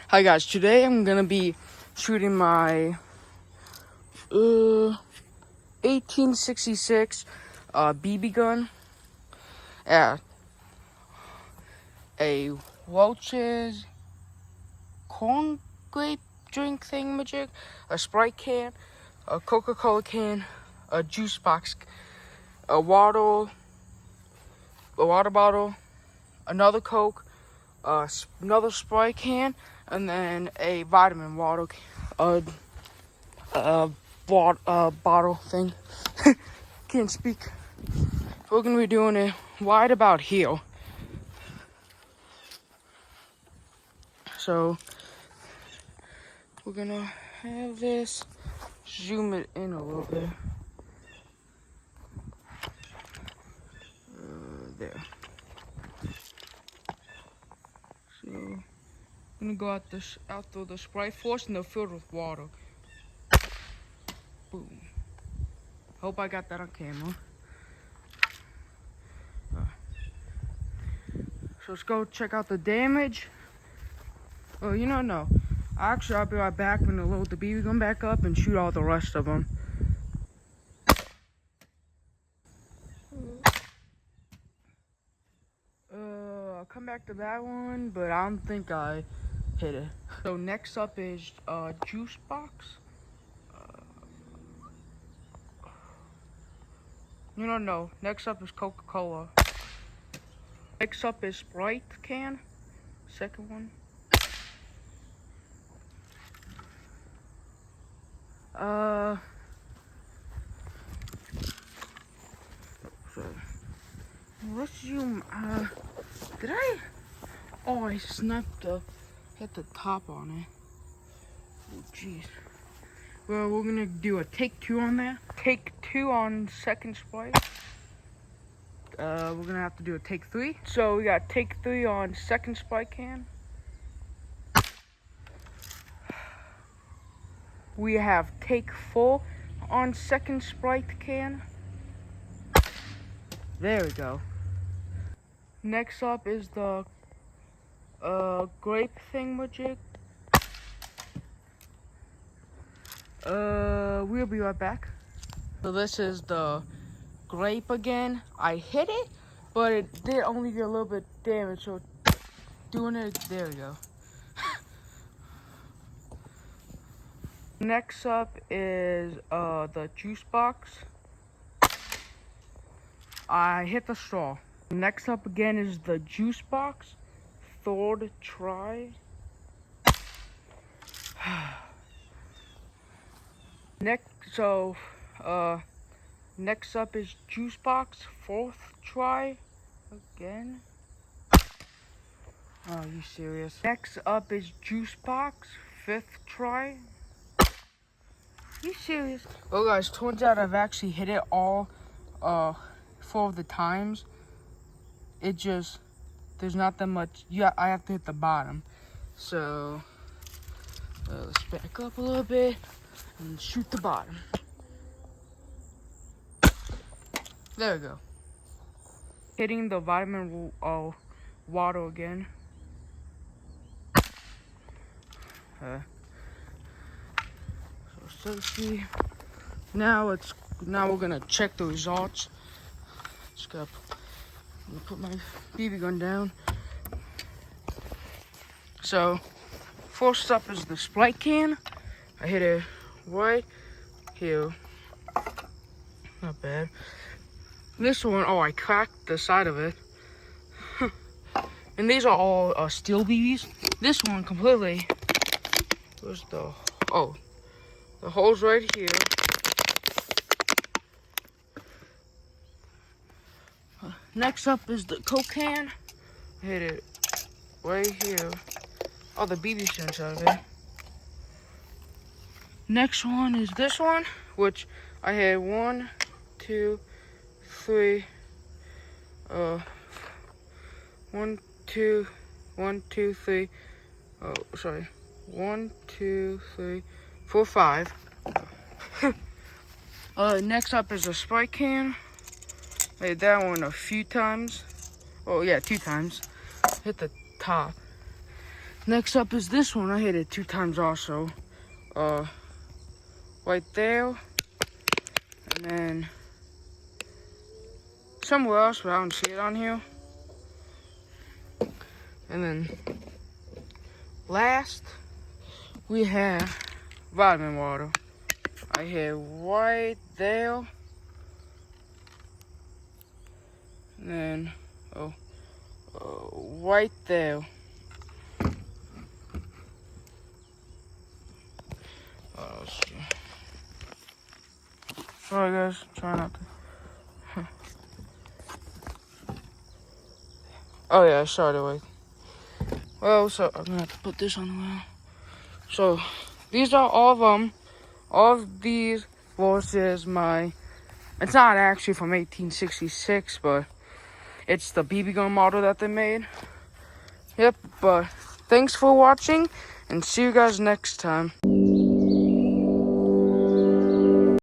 Hi guys, today I'm gonna be shooting my 1866 BB gun at a Welch's corn grape drink thingamajig, a Sprite can, a Coca-Cola can, a juice box, a water bottle, another Coke, another Sprite can, and then a vitamin water bottle thing. Can't speak. We're gonna be doing it right about here. So we're gonna have this, zoom it in a little bit. There. So I'm gonna go out through the Sprite first, and they're filled with water. Boom. Hope I got that on camera. So let's go check out the damage. Oh, no. Actually, I'll be right back when I load the BB gun back up and shoot all the rest of them. I'll come back to that one, but I don't think I hit it. So next up is juice box. No. Next up is Coca-Cola. Next up is Sprite can. Second one. Sorry. Let's zoom. Did I? Oh, I hit the top on it. Oh, jeez. Well, we're gonna do a take two on that. Take two on second Sprite. We're gonna have to do a take three. So we got take three on second Sprite can. We have take four on second Sprite can. There we go. Next up is the grape thingamajig. We'll be right back. So this is the grape again. I hit it, but it did only get a little bit damage, so doing it, there we go. Next up is the juice box. I hit the straw. Next up again is the juice box. Third try. Next up is juice box. Fourth try. Again. Oh, you serious? Next up is juice box. Fifth try. You serious? Well, guys, turns out I've actually hit it all 4 of the times. It just, there's not that much. Yeah, I have to hit the bottom. So let's back up a little bit and shoot the bottom. There we go. Hitting the vitamin water again. So see. Now we're gonna check the results. I'm gonna put my BB gun down. So first up is the Sprite can. I hit it right here. Not bad. This one, oh, I cracked the side of it. And these are all steel BBs. This one completely. Where's the hole's right here. Next up is the Coke can. I hit it right here. Oh, the BB sensor out of it. Next one is this one, which I had 1, 2, 3. 1, 2, 1, 2, 3. Oh, sorry. 1, 2, 3, 4, 5. Next up is a Sprite can. I hit that one a few times. Oh yeah, 2 times. Hit the top. Next up is this one. I hit it 2 times also. Right there. And then somewhere else, but I don't see it on here. And then last, we have vitamin water. I hit right there. And then, right there. Let's see. Sorry guys, try not to. Oh yeah, I started with. Well, so I'm gonna have to put this on the ground. So these are all of them. All of these versus my. It's not actually from 1866, but it's the BB gun model that they made. Yep. But thanks for watching, and see you guys next time.